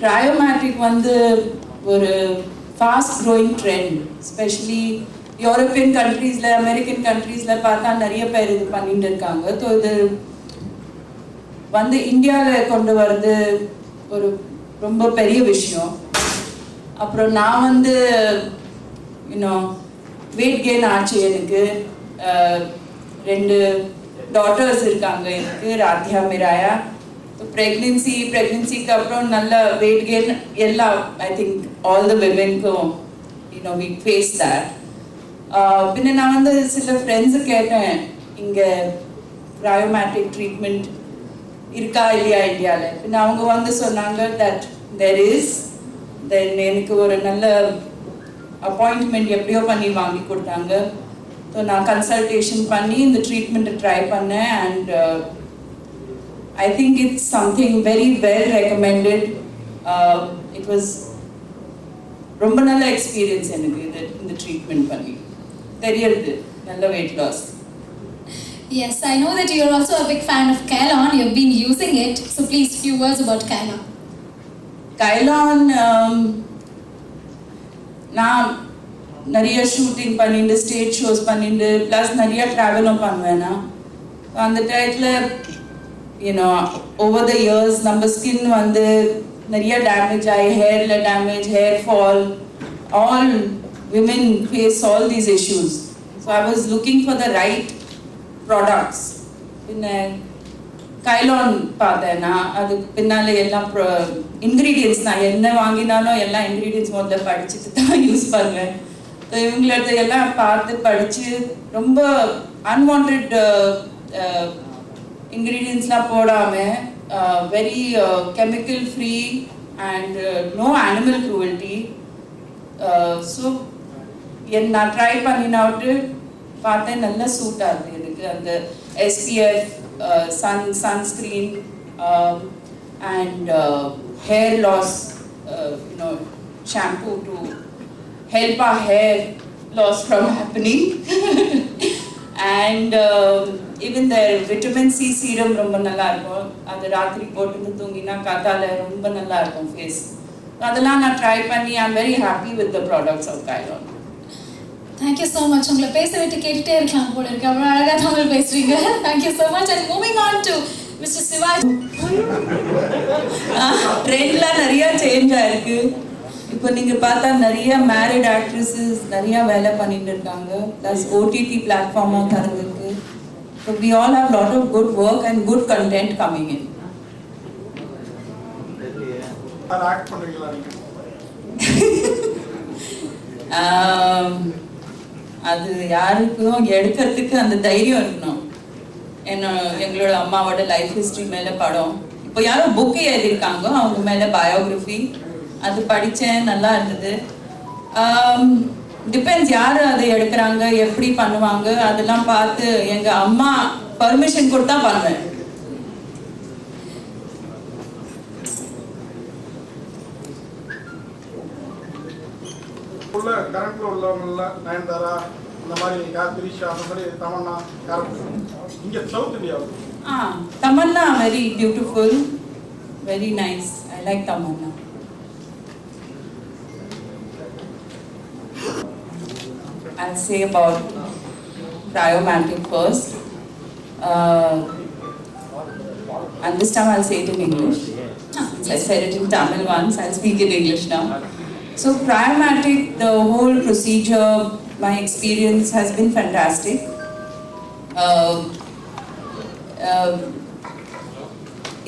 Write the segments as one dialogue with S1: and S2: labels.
S1: Cryomatic வந்து ஒரு fast growing trend, especially European கண்ட்ரீஸ்ல அமெரிக்கன் கண்ட்ரீஸ்ல பார்த்தா நிறைய பேர் இது பண்ணிட்டு இருக்காங்க. ஸோ இது வந்து இந்தியாவில் கொண்டு வர்றது ஒரு ரொம்ப பெரிய விஷயம். அப்புறம் நான் வந்து இன்னும் வெயிட் கெயின் ஆச்சு. எனக்கு 2 டாட்டர்ஸ் இருக்காங்க எனக்கு, ராத்யா மிராயா. ப்ரெக்னென்சிக்கு அப்புறம் நல்ல வெயிட் கெயின் எல்லாம் ஐ திங்க் ஆல் த விமென்க்கும் வி ஃபேஸ் தட். பின்ன நான் வந்து சில ஃப்ரெண்ட்ஸு கேட்டேன், இங்கே க்ரையோமேட்டிக் ட்ரீட்மெண்ட் இருக்கா இல்லையா இந்தியாவில். பின்ன அவங்க வந்து சொன்னாங்க தட் தெர் இஸ். தென் எனக்கு ஒரு நல்ல அப்பாயின்ட்மெண்ட் எப்படியோ பண்ணி வாங்கி கொடுத்தாங்க. ஸோ நான் கன்சல்டேஷன் பண்ணி இந்த ட்ரீட்மெண்ட்டை ட்ரை பண்ணேன். And I think it's something very well recommended. It was ரொம்ப நல்ல எக்ஸ்பீரியன்ஸ் எனக்கு இந்த ட்ரீட்மெண்ட் பண்ணி தெரியுது நல்ல weight loss.
S2: Yes, I know that you are also a big fan of Kylon. You have been using it. So please, few words about Kylon.
S1: Kylon, நான் நிறைய shooting பண்ணிட்டு ஸ்டேஜ் ஷோஸ் பண்ணிட்டு plus நிறைய ட்ராவலும் பண்ணுவேன்னா அந்த டயத்தில் ஓவர் த இயர்ஸ் நம்ம skin வந்து நிறைய டேமேஜ் ஆகி ஹேரில் damage, hair fall, all women face all these issues. So I was looking for the right products. Kylon பார்த்தேன்னா அதுக்கு பின்னால எல்லாம் இன்க்ரீடியன்ட்ஸ் நான் என்ன வாங்கினாலும் எல்லா இன்க்ரீடியன்ட்ஸ் முதல்ல படிச்சுட்டு தான் யூஸ் பண்ணுவேன். ஸோ இவங்களது எல்லாம் பார்த்து படித்து ரொம்ப அன்வான்ட் இன்க்ரீடியன்ட்ஸ்லாம் போடாமல் very chemical free and no animal cruelty. So நான் ட்ரை பண்ணினாவிட்டு பார்த்தேன் நல்லா சூட் ஆகுது எனக்கு. அந்த SPF, sunscreen and hair loss shampoo to help our hair loss from happening. And even the vitamin C serum ரொம்ப நல்லா இருக்கும். அது ராத்திரி போட்டு தூங்கினா காத்தால ரொம்ப நல்லா இருக்கும் ஃபேஸ். அதெல்லாம் நான் ட்ரை பண்ணி I am very happy with the products of Kylon.
S2: Thank you so much. உங்களை பேச விட்டு கேட்டுட்டே இருக்கலாம் போல இருக்கு. அவ்வளோ அழகாக தமிழ் பேசுறீங்க. Thank you so much. And moving on to Mr. Sivaji.
S1: ட்ரெண்ட்லாம் நிறைய சேஞ்ச் ஆயிருக்கு. இப்போ நீங்கள் பார்த்தா நிறைய மேரிட் ஆக்ட்ரஸஸ் நிறைய வேலை பண்ணிட்டு இருக்காங்க. ப்ளஸ் OTT பிளாட்ஃபார்மாக திறந்துருக்கு. So we all have lot of good work and good content coming in. அது யாருக்கும் எடுக்கிறதுக்கு அந்த தைரியம் இருக்கணும். எங்களோட அம்மாவோட லைஃப் ஹிஸ்ட்ரி மேலே படம், இப்போ யாரும் புக்கு எழுதியிருக்காங்க அவங்க மேலே பயோகிராஃபி, அது படித்தேன், நல்லா இருந்தது. டிபெண்ட்ஸ் யார் அதை எடுக்கிறாங்க, எப்படி பண்ணுவாங்க, அதெல்லாம் பார்த்து எங்கள் அம்மா பர்மிஷன் கொடுத்தா பண்ணுவேன்.
S3: கரண்ட்ல உள்ளவங்கள நயன்தாரா இந்த மாதிரி திரிஷா அந்த மாதிரி தமன்னா இங்க சவுத் இந்தியாவில்
S1: Tamannaah very beautiful, very nice. I like Tamannaah. I'll say about Cryomatic first. And this time I'll say it in English. I said it in Tamil once, I'll speak in English now. So Cryomatic, the whole procedure, my experience has been fantastic.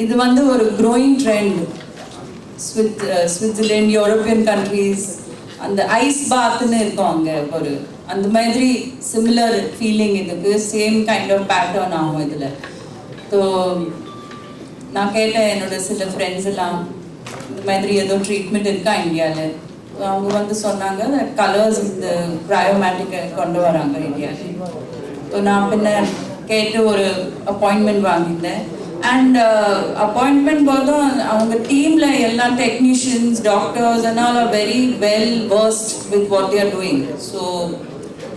S1: இது வந்து ஒரு growing trend. Switzerland, European countries, அந்த ice பாத்னு இருக்கும் அங்கே, ஒரு அந்த மாதிரி similar feeling இதுக்கு, சேம் கைண்ட் ஆஃப் பேட்டர்ன் ஆகும் இதில். ஸோ நான் கேட்டேன் என்னோட சில ஃப்ரெண்ட்ஸ் எல்லாம் இந்த மாதிரி ஏதோ ட்ரீட்மெண்ட் இருக்கா இந்தியாவில். அவங்க வந்து சொன்னாங்க கலர்ஸ் இந்த க்ரையோமேட்டிக்கை கொண்டு வராங்க இந்தியாவில். ஸோ நான் பின்ன கேட்டு ஒரு அப்பாயின்மெண்ட் வாங்கியிருந்தேன். அண்ட் அப்பாயின்மெண்ட் போதும் அவங்க டீமில் எல்லா technicians, doctors and all are very well versed with what they are doing. So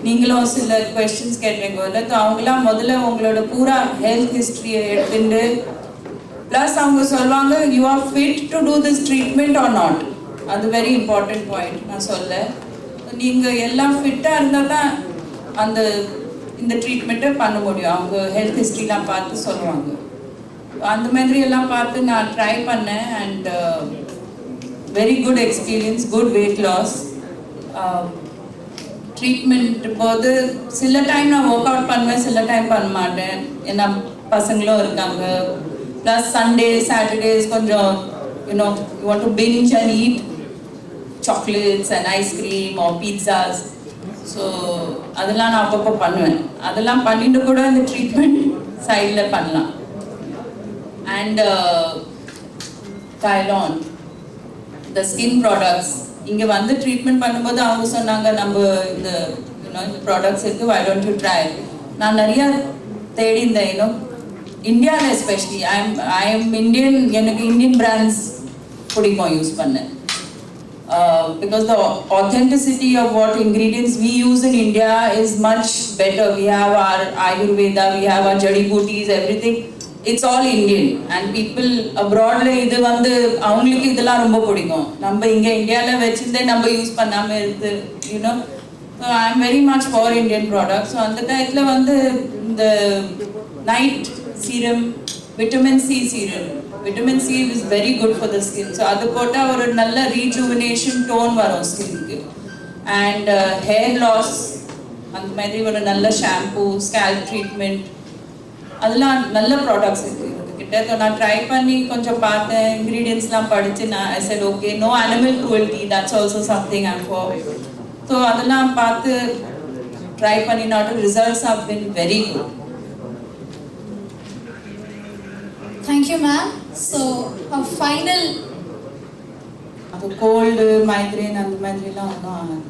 S1: நீங்களும் சில கொஸ்டின்ஸ் கேட்டீங்க இல்லை, ஸோ அவங்களாம் முதல்ல உங்களோட பூரா ஹெல்த் ஹிஸ்ட்ரியை எடுத்துட்டு ப்ளஸ் அவங்க சொல்லுவாங்க you are fit to do this treatment R not. அது வெரி இம்பார்ட்டன்ட் பாயிண்ட் நான் சொல்ல. நீங்கள் எல்லாம் ஃபிட்டாக இருந்தால் தான் அந்த இந்த ட்ரீட்மெண்ட்டை பண்ண முடியும். அவங்க ஹெல்த் ஹிஸ்ட்ரிலாம் பார்த்து சொல்லுவாங்க. அந்த மாதிரி எல்லாம் பார்த்து நான் ட்ரை பண்ணேன் and very good experience, good weight loss. Treatment போது சில டைம் நான் ஒர்க் அவுட் பண்ணுவேன், சில டைம் பண்ண மாட்டேன், ஏன்னா பசங்களும் இருக்காங்க. ப்ளஸ் சண்டே சாட்டர்டேஸ் கொஞ்சம் you know you want to pinch and eat chocolates and ice cream or pizzas. So அதெல்லாம் நான் அப்பப்போ பண்ணுவேன். அதெல்லாம் பண்ணிட்டு கூட இந்த ட்ரீட்மெண்ட் சைடில் பண்ணலாம். அண்ட் கைலான் த ஸ்கின் ப்ராடக்ட்ஸ் இங்கே வந்து ட்ரீட்மெண்ட் பண்ணும்போது அவங்க சொன்னாங்க நம்ம இந்த ப்ராடக்ட்ஸ் இருக்குது, வை டோன்ட் யூ ட்ரை. நான் நிறையா தேடி இருந்தேன். இந்தியாவில் எஸ்பெஷலி ஐ எம் இந்தியன், எனக்கு இந்தியன் பிராண்ட்ஸ் பிடிக்கும் யூஸ் பண்ணேன். Because the authenticity of what ingredients we use in India is much better. We have our Ayurveda, we have our jadi booties, everything. It's all Indian and people abroad la idu vandu avangalukku idella romba pidikum. Namba inga India la vechinde namba use pannama irudhu, you know. So I am very much for Indian products. So andha taythla vandu the night serum, vitamin C serum, vitamin C is very good for the skin. So adu potta oru nalla rejuvenation tone varum skin ku. And hair loss and madri oru nalla shampoo, scalp treatment, அதெல்லாம் நல்ல products இருக்குது இவங்கக்கிட்ட. So நான் try பண்ணி கொஞ்சம் பார்த்தேன், இன்க்ரீடியன்ஸ்லாம் படித்து நான் I said okay, no animal cruelty, that's also something I'm for. So அதெல்லாம் பார்த்து ட்ரை பண்ணினாலும் results have been very good.
S2: Thank you ma'am. So final
S1: அது கோல்டு மைக்ரேன் அந்த மாதிரிலாம் ஒன்றும் ஆகாது.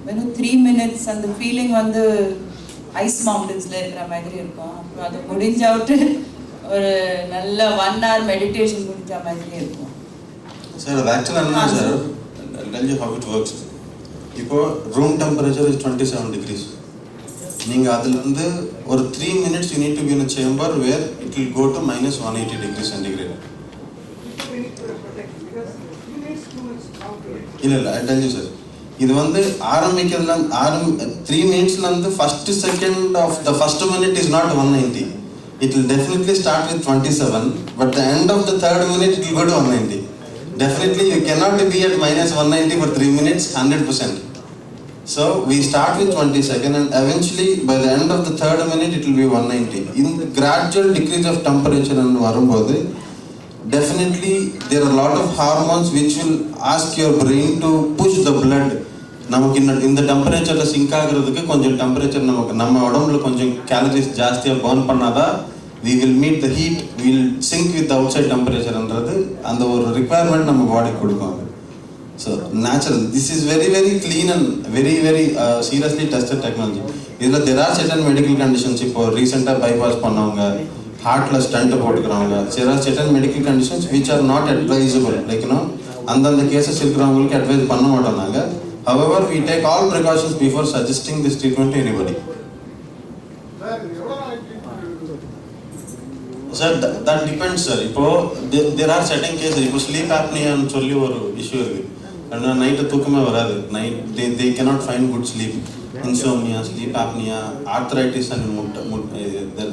S1: வெறும் 3 minutes அந்த ஃபீலிங் வந்து ஐஸ் மவுண்டன்ஸில் இருக்கிற மாதிரி இருக்கும். அப்புறம் அது முடிஞ்சவுட்டு ஒரு நல்ல 1 hour மெடிடேஷன் முடிஞ்ச மாதிரி இருக்கும்.
S4: சார் அது ஆக்சுவலாக என்ன sir, tell you how it works. இப்போ ரூம் டெம்பரேச்சர் இஸ் 27 degrees. நீங்கள் அதுலேருந்து ஒரு 3 minutes you need to be in a chamber where it will go to -180 degrees centigrade. இல்லை ஐ டெல் யூ சார், இது வந்து ஆரம்பிக்கிறதுல 3 minutesலேருந்து first second of the first minute is not 190. It will definitely start with 27, but the end of the third minute it will go to 190. Definitely you cannot be at -190 for 3 minutes 100%. So we start with 22nd and eventually by the end of the third minute it will be 190. In the gradual decrease of temperature and varumbodhu, definitely there are a lot of hormones which will ask your brain to push the blood. நமக்கு இந்த டெம்பரேச்சரில் sink ஆகிறதுக்கு கொஞ்சம் temperature நமக்கு நம்ம உடம்புல கொஞ்சம் calories ஜாஸ்தியாக பர்ன் பண்ணாதான் we will meet the heat, we will sync with the outside temperature என்றது அந்த ஒரு ரிக்குவயர்மெண்ட் நம்ம பாடிக்கு கொடுக்கும். So natural, this is very very clean and very very seriously tested technology. இதில் there are certain medical conditions. இப்போ ரீசெண்டாக bypass பண்ணவங்க, ஹார்ட்டில் ஸ்டண்ட் போட்டுக்கிறவங்க, certain medical conditions which are not advisable. Like you know அந்தந்த கேசஸ் இருக்கிறவங்களுக்கு அட்வைஸ் பண்ண மாட்டோம் நாங்கள். However, we take all precautions before suggesting this treatment to anybody. Sir, that depends sir. இப்போ there are certain cases. இப்போ sleep apnea ன்னு சொல்லி ஒரு இஷ்யூ இருக்கு. அதனால நைட்டு தூக்கமே வராது. Night they cannot find good sleep. Insomnia, sleep apnea, arthritis and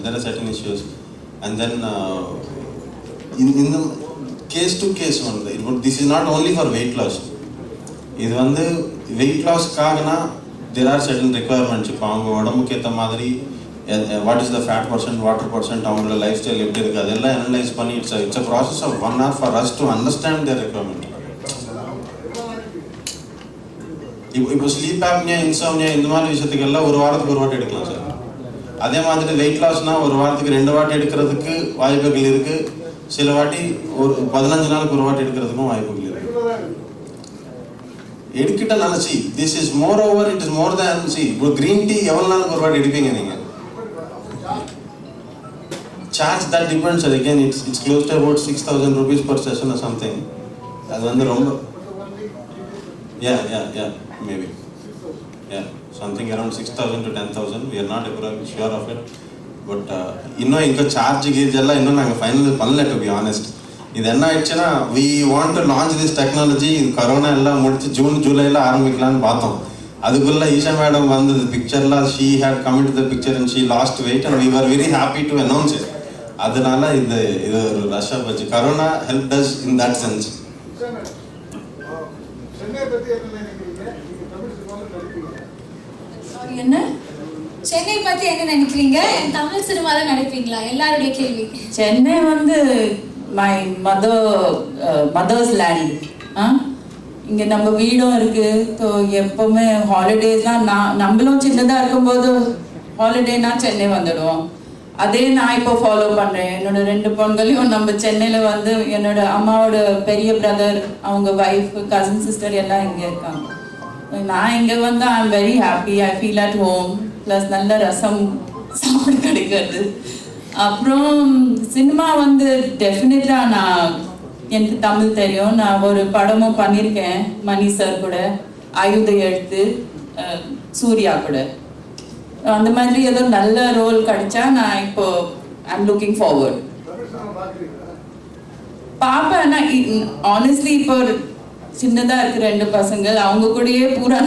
S4: there are certain issues. And then in the case to case one, this is not only for weight loss. இது வந்து weight லாஸ்க்காகனா there are certain requirements. இப்போ அவங்க உடம்புக்கு ஏற்ற மாதிரி what is the fat percent, water percent, அவங்களோட life style எப்படி இருக்குது அதெல்லாம் அனலைஸ் பண்ணி it's a process of 1 hour for us to understand their requirement. இப்போ ஸ்லீப் ஆப்னியா, இன்சோம்னியா இந்த மாதிரி விஷயத்துக்கு எல்லாம் ஒரு வாரத்துக்கு ஒரு வாட்டி எடுக்கலாம் சார். அதே மாதிரி வெயிட் லாஸ்னா ஒரு வாரத்துக்கு 2 வாட்டி எடுக்கிறதுக்கு வாய்ப்புகள் இருக்குது. சில வாட்டி ஒரு 15 நாளுக்கு ஒரு வாட்டி எடுக்கிறதுக்கும் வாய்ப்புகள் இருக்குது. எடுக்கிட்ட நினச்சி this is more over, it is more than C. இப்போ க்ரீன் டீ எவ்வளோ நாளுக்கு ஒரு வாட்டி எடுப்பீங்க நீங்கள்? Charge that depends. Again it's close to about 6,000 rupees per session or something. அது வந்து ரொம்ப maybe something around 6,000 to 10,000. we are not sure of it, but இன்னும் இங்கே சார்ஜ் கீர்ஜ் எல்லாம் இன்னும் நாங்கள் ஃபைனல் பண்ணல டு பி ஆனஸ்ட். இது என்ன ஆயிடுச்சுன்னா we want to launch this technology, இது கரோனா எல்லாம் முடிச்சு ஜூன் ஜூலைல ஆரம்பிக்கலான்னு பார்த்தோம். அதுக்குள்ள ஈஷா மேடம் வந்தது பிக்சர்லாம், she had coming to the picture and she lost weight and we are very happy to announce it. அதனால இது ஒரு ரஷ்ஷா போச்சு. Corona help does in that sense.
S3: Chennai பற்றி என்ன நினைக்கிறீங்க? நீங்கள் தமிழ் சினிமாவில் நடிப்பீங்க.
S2: Sorry, என்ன சென்னை பத்தி என்ன நினைக்கிறீங்க? தமிழ் சினிமால நடிப்பீங்களா? எல்லாருடைய கேள்வி.
S1: சென்னை வந்து மை மதர்ஸ் லேண்ட். இங்கே நம்ம வீடும் இருக்கு. ஸோ எப்போவுமே ஹாலிடேஸ்லாம் நம்மளும் சின்னதாக இருக்கும்போது ஹாலிடேனா சென்னை வந்துடுவோம். அதே நான் இப்போ ஃபாலோ பண்ணுறேன். என்னோட 2 பொண்களையும் நம்ம சென்னையில் வந்து என்னோட அம்மாவோட பெரிய பிரதர், அவங்க ஒய்ஃப், கசின் சிஸ்டர் எல்லாம் இங்கே இருக்காங்க. நான் இங்கே வந்து ஐ am very happy. I feel at home. Plus நல்ல ரசம் சாப்பிட கிடைக்கிறது. அப்புறம் சினிமா வந்து டெஃபினட்டாக எனக்கு தமிழ் தெரியும். நான் ஒரு படமும் பண்ணியிருக்கேன் மணி சார் கூட, ஆயுத எழுத்து, சூர்யா கூட. அந்த மாதிரி ஏதோ நல்ல ரோல் கிடைச்சா நான் இப்போ ஐ எம் லுக்கிங் ஃபார்வர்ட். பாப்பேன். ஆனால் ஆனஸ்ட்லி இப்போ சின்னதாக இருக்கு 2 பசங்க, அவங்க கூடயே பூரா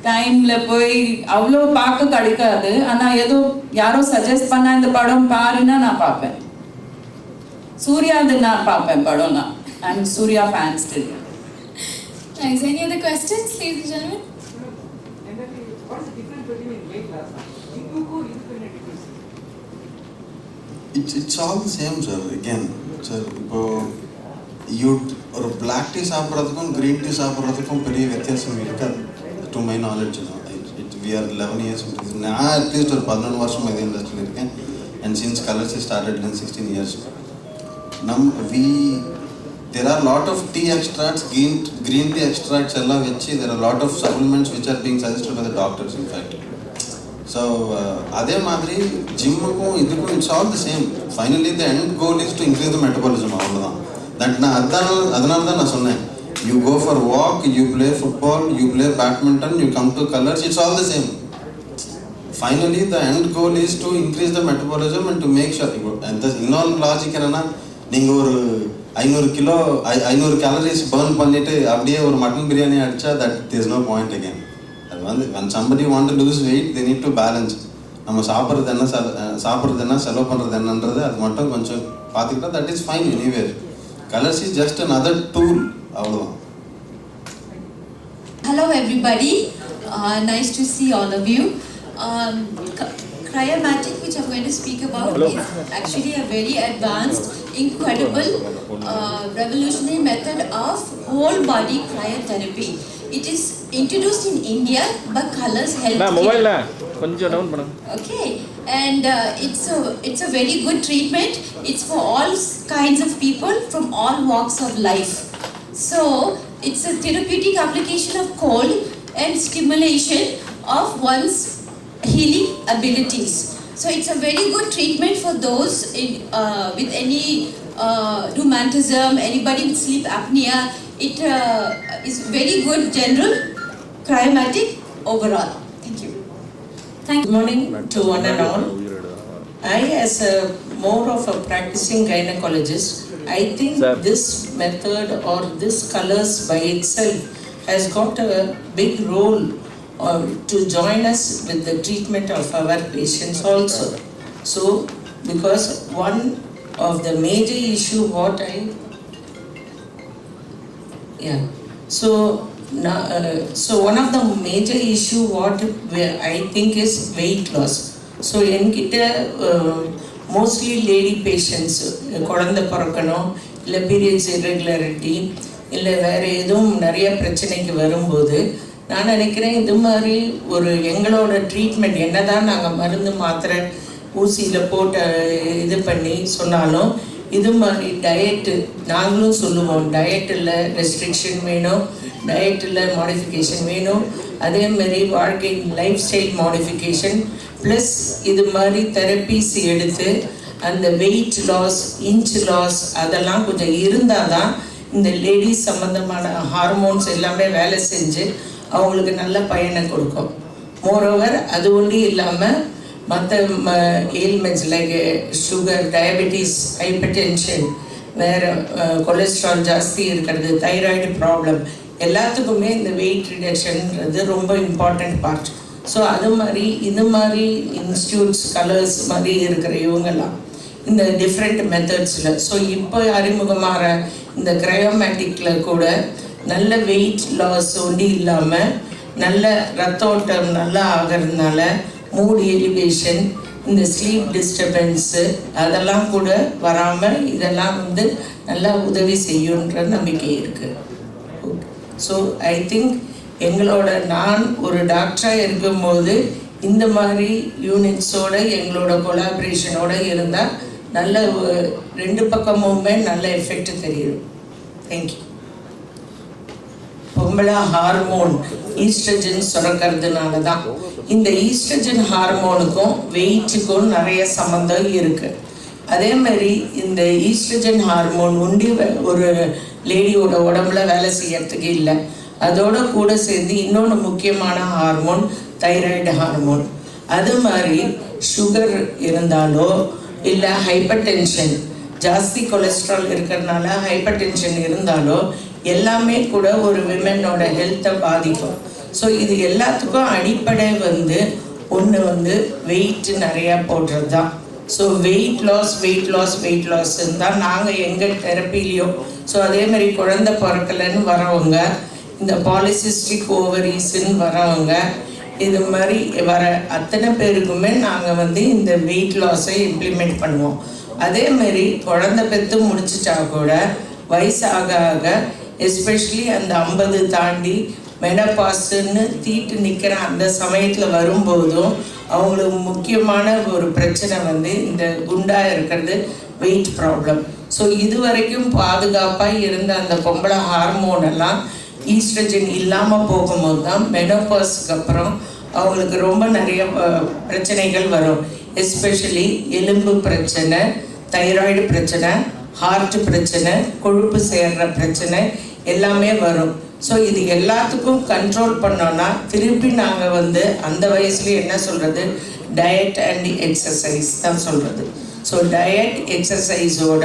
S1: டைமில் போய் அவ்வளோ பார்க்க கிடைக்காது. ஆனால் ஏதோ யாரோ சஜஸ்ட் பண்ணால் இந்த படம் பாருன்னா நான் பார்ப்பேன். சூர்யாது நான் பார்ப்பேன் படம்னா. I'm Suriya fans still.
S2: Thanks. Any other questions, ladies and gentlemen?
S5: What's the difference between weight loss?
S4: It's all the same, sir. Again, sir, இப்போ ஒரு பிளாக் டீ சாப்பிட்றதுக்கும் க்ரீன் டீ சாப்பிட்றதுக்கும் பெரிய வித்தியாசம் இருக்காது. To my knowledge we are 11 years. நான் at least ஒரு 11 வருஷம் இதே இண்டஸ்ட்ரியில் இருக்கேன். And since colours started in 16 years. There are lot of tea extracts, green tea extracts எல்லாம் வச்சு there are lot of supplements which are being suggested by the doctors in fact. So அதே மாதிரி ஜிம்முக்கும் இதுக்கும் it's all the same. Finally the end goal is to increase the metabolism. அவ்வளோதான். அதனால தான் நான் சொன்னேன், you go for walk, you play football, you play badminton, you come to colors, it's all the same. Finally the end goal is to increase the metabolism and to make sure. And the இன்னொரு logic என்னன்னா, நீங்கள் ஒரு 500 calories burn பண்ணிட்டு அப்படியே ஒரு mutton biryani அடிச்சா that there is no point again. அது வந்து when somebody want to lose weight they need to balance. நம்ம சாப்பிட்றது என்ன செலவு பண்ணுறது என்னன்றது அது மட்டும் கொஞ்சம் பார்த்துக்கிட்டா that is fine anywhere. Colors is just another tool. அவ்வளோதான்.
S6: Hello everybody, nice to see all of you. Cryomatic, which I'm going to speak about, is actually a very advanced, incredible, revolutionary method of whole body cryotherapy. It is introduced in India by Colors Healthcare. Okay, and it's a very good treatment. It's for all kinds of people from all walks of life. So it's a therapeutic application of cold and stimulation of one's healing abilities. So it's a very good treatment for those with any rheumatism, anybody with sleep apnea. It is very good general cryomatic overall. Thank you.
S7: Good morning to one and all. I, as a more of a practicing gynecologist, I think this method or this colors by itself has got a big role to join us with the treatment of our patients also. So, because one of the major issue so one of the major issue I think is weight loss. So என்கிட்ட mostly lady patients, குழந்தை பிறக்கணும், இல்லை periods irregularity, இல்லை வேறு எதுவும் நிறைய பிரச்சனைக்கு வரும்போது நான் நினைக்கிறேன் இது மாதிரி ஒரு எங்களோட ட்ரீட்மெண்ட் என்னதான் நாங்கள் மருந்து மாத்திரை ஊசியில் போட்டு இது பண்ணி சொன்னாலும் இது மாதிரி டயட்டு நாங்களும் சொல்லுவோம், டயட்டில் ரெஸ்ட்ரிக்ஷன் வேணும், டயட்டில் மாடிஃபிகேஷன் வேணும், அதேமாதிரி வாழ்க்கை லைஃப் ஸ்டைல் மாடிஃபிகேஷன் ப்ளஸ் இது மாதிரி தெரப்பீஸ் எடுத்து அந்த வெயிட் லாஸ், இன்ச் லாஸ் அதெல்லாம் கொஞ்சம் இருந்தால் தான் இந்த லேடிஸ் சம்மந்தமான ஹார்மோன்ஸ் எல்லாமே வேலை செஞ்சு அவங்களுக்கு நல்ல பயனை கொடுக்கும். மோரோவர் அது ஒன்றும் இல்லாமல் மற்ற ailments like sugar, diabetes, hyper tension, வேறு கொலஸ்ட்ரால் ஜாஸ்தி இருக்கிறது, தைராய்டு ப்ராப்ளம், எல்லாத்துக்குமே இந்த வெயிட் ரிடக்ஷன்ன்றது ரொம்ப இம்பார்ட்டண்ட் பார்ட். ஸோ அது மாதிரி இது மாதிரி இன்ஸ்டியூட்ஸ், கலர்ஸ் மாதிரி இருக்கிற இவங்கெல்லாம் இந்த டிஃப்ரெண்ட் மெத்தட்ஸில் ஸோ இப்போ அறிமுகமாகிற இந்த க்ரையோமேட்டிக்கில் கூட நல்ல வெயிட் லாஸ் ஒண்டி இல்லாமல் நல்ல ரத்த ஓட்டம் நல்லா ஆகிறதுனால மூட் எலிவேஷன், இந்த ஸ்லீப் டிஸ்டர்பன்ஸு அதெல்லாம் கூட வராமல் இதெல்லாம் வந்து நல்லா உதவி செய்யுன்ற நம்பிக்கை இருக்குது. ஓகே, ஸோ ஐ திங்க் நான் ஒரு டாக்டராக இருக்கும்போது இந்த மாதிரி யூனிட்ஸோட எங்களோட கொலாபரேஷனோட இருந்தால் நல்ல ரெண்டு பக்கமுமே நல்ல எஃபெக்ட் தெரியும். தேங்க்யூ. பொம்பளை ஹார்மோன் ஈஸ்ட்ரஜன் சுரக்கிறதுனால தான் இந்த ஈஸ்ட்ரஜன் ஹார்மோனுக்கும் வெயிட்டுக்கும் நிறைய சம்மந்தம் இருக்குது. அதே மாதிரி இந்த ஈஸ்ட்ரஜன் ஹார்மோன் உண்டி ஒரு லேடியோட உடம்புல வேலை செய்யறதுக்கு இல்லை. அதோட கூட சேர்ந்து இன்னொன்று முக்கியமான ஹார்மோன் தைராய்டு ஹார்மோன். அது மாதிரி சுகர் இருந்தாலோ இல்லை ஹைப்பர் டென்ஷன், ஜாஸ்தி கொலஸ்ட்ரால் இருக்கிறதுனால ஹைப்பர் டென்ஷன் இருந்தாலோ எல்லாமே கூட ஒரு விமனோட ஹெல்த்தை பாதிக்கும். ஸோ இது எல்லாத்துக்கும் அடிப்படை வந்து ஒன்று வந்து வெயிட் நிறையா போடுறது தான். ஸோ வெயிட் லாஸ் தான் நாங்கள் எங்கள் தெரப்பிலையும். ஸோ அதே மாதிரி குழந்தை பிறக்கலைன்னு வரவங்க, இந்த பாலிசிஸ்டிக் ஓவரீஸ்ன்னு வரவங்க, இது மாதிரி வர அத்தனை பேருக்குமே நாங்கள் வந்து இந்த வெயிட் லாஸை இம்ப்ளிமெண்ட் பண்ணுவோம். அதே மாதிரி குழந்தை பெற்று முடிச்சிட்டா கூட வயசு ஆக ஆக எஸ்பெஷலி அந்த 50 தாண்டி மெனபாஸ்ன்னு தீட்டு நிற்கிற அந்த சமயத்தில் வரும்போதும் அவங்களுக்கு முக்கியமான ஒரு பிரச்சனை வந்து இந்த குண்டாக இருக்கிறது, வெயிட் ப்ராப்ளம். ஸோ இது வரைக்கும் பாதுகாப்பாக இருந்த அந்த பொம்பளை ஹார்மோனெல்லாம் ஈஸ்ட்ரஜன் இல்லாமல் போகும்போது தான் மெனோபாஸுக்கு அப்புறம் அவங்களுக்கு ரொம்ப நிறைய பிரச்சனைகள் வரும். எஸ்பெஷலி எலும்பு பிரச்சனை, தைராய்டு பிரச்சனை, ஹார்ட் பிரச்சனை, கொழுப்பு சேர்ற பிரச்சனை எல்லாமே வரும். ஸோ இது எல்லாத்துக்கும் கண்ட்ரோல் பண்ணோன்னா திருப்பி நாங்கள் வந்து அந்த வயசுலேயே என்ன சொல்கிறது, டயட் அண்ட் எக்ஸசைஸ் தான் சொல்கிறது. ஸோ டயட் எக்ஸசைஸோட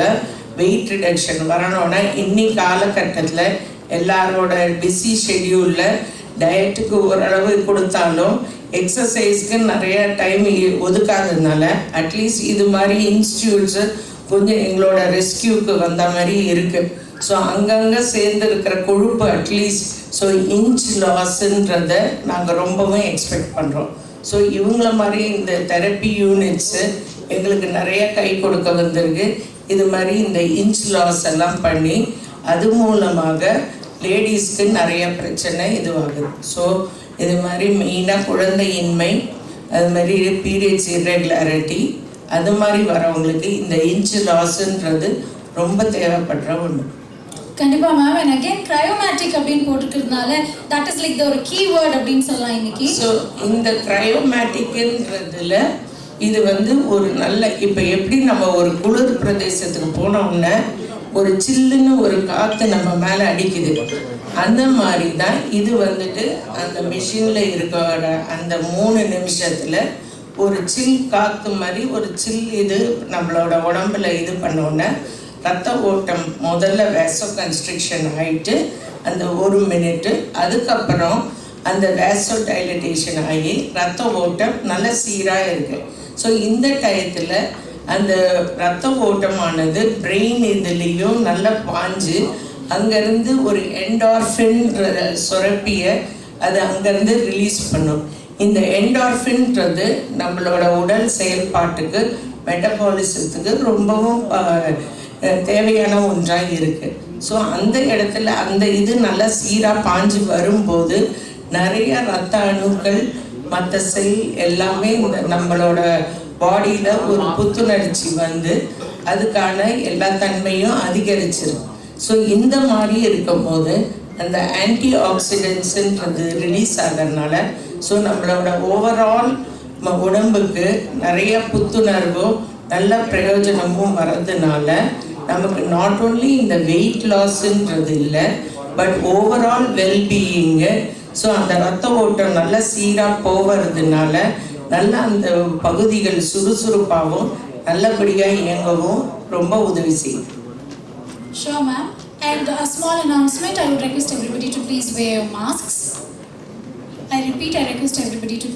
S7: வெயிட் ரிடக்ஷன் வரணும்னா இன்னி காலகட்டத்தில் எல்லாரோட பிஸி ஷெட்யூலில் டயட்டுக்கு ஓரளவு கொடுத்தாலும் எக்ஸசைஸ்க்கு நிறைய டைம் ஒதுக்காததுனால அட்லீஸ்ட் இது மாதிரி இன்ஸ்டியூட்ஸு கொஞ்சம் எங்களோட ரெஸ்கியூக்கு வந்த மாதிரி இருக்குது. ஸோ அங்கங்கே சேர்ந்து இருக்கிற கொழுப்பு அட்லீஸ்ட் ஸோ இன்ச் லாஸ்ன்றதை நாங்கள் ரொம்பவும் எக்ஸ்பெக்ட் பண்ணுறோம். ஸோ இவங்கள மாதிரி இந்த தெரப்பி யூனிட்ஸு எங்களுக்கு நிறைய கை கொடுக்க வந்திருக்கு. இது மாதிரி இந்த இன்ச் லாஸ் எல்லாம் பண்ணி அது மூலமாக லேடிஸ்க்கு நிறைய பிரச்சனை இதுவாகுது. ஸோ இது மாதிரி மெயினாக குழந்தையின்மை, அது மாதிரி பீரியட்ஸ் இர்ரெகுலாரிட்டி, அது மாதிரி வரவங்களுக்கு இந்த இன்ச் லாஸ்ன்றது ரொம்ப தேவைப்படுற ஒன்று.
S2: கண்டிப்பா மேம். அண்ட் அகைன் கிரையோமேட்டிக் அப்படின்னு போட்டுக்கிறதுனால தட் இஸ் லைக் ஒரு கீவேர்ட் அப்படின்னு சொல்லலாம் இன்னைக்கு.
S7: ஸோ இந்த கிரையோமேட்டிக்ன்றதுல இது வந்து ஒரு நல்ல, இப்போ எப்படி நம்ம ஒரு குளிர் பிரதேசத்துக்கு போனோம்னா ஒரு சில்லுன்னு ஒரு காற்று நம்ம மேலே அடிக்குது, அந்த மாதிரி தான் இது வந்துட்டு அந்த மிஷினில் இருக்கிற அந்த 3 நிமிஷத்தில் ஒரு சில் காற்று மாதிரி ஒரு சில் இது நம்மளோட உடம்புல இது பண்ணோன்னே ரத்த ஓட்டம் முதல்ல வேசோ கன்ஸ்ட்ரிக்ஷன் ஆகிட்டு அந்த 1 மினிட்டு, அதுக்கப்புறம் அந்த வேசோ டைலட்டேஷன் ஆகி ரத்த ஓட்டம் நல்ல சீராக இருக்குது. ஸோ இந்த டயத்தில் அந்த ரத்த ஓட்டமானது பிரெயின் இதுலேயும் நல்லா பாஞ்சு அங்கேருந்து ஒரு என்டார்ஃபின் சுரப்பியை அது அங்கேருந்து ரிலீஸ் பண்ணும். இந்த என்டார்ஃபின்றது நம்மளோட உடல் செயல்பாட்டுக்கு, மெட்டபாலிசத்துக்கு ரொம்பவும் தேவையான ஒன்றாக இருக்குது. ஸோ அந்த இடத்துல அந்த இது நல்லா சீராக பாஞ்சு வரும்போது நிறைய ரத்த அணுக்கள், மற்ற செல் எல்லாமே இந்த நம்மளோட பாடியில் ஒரு புத்துணர்ச்சி வந்து அதுக்கான எல்லா தன்மையும் அதிகரிச்சிடும். ஸோ இந்த மாதிரி இருக்கும்போது அந்த ஆன்டி ஆக்சிடென்ட்ஸுன்றது ரிலீஸ் ஆகிறதுனால ஸோ நம்மளோட ஓவரால் உடம்புக்கு நிறைய புத்துணர்வும் நல்ல பிரயோஜனமும் வர்றதுனால நமக்கு நாட் ஓன்லி இந்த வெயிட் லாஸ்ன்றது இல்லை, பட் ஓவரால் வெல்பீயிங்கு. ஸோ அந்த ரத்த ஓட்டம் நல்ல சீராக போகிறதுனால நல்லா அந்த பகுதிகள் சுறுசுறுப்பாகவும் நல்லபடியாக இயங்கவும் ரொம்ப உதவி செய்யும்.
S2: Sure, ma'am. And a small announcement, I would request everybody to please wear your masks. I repeat, I request everybody to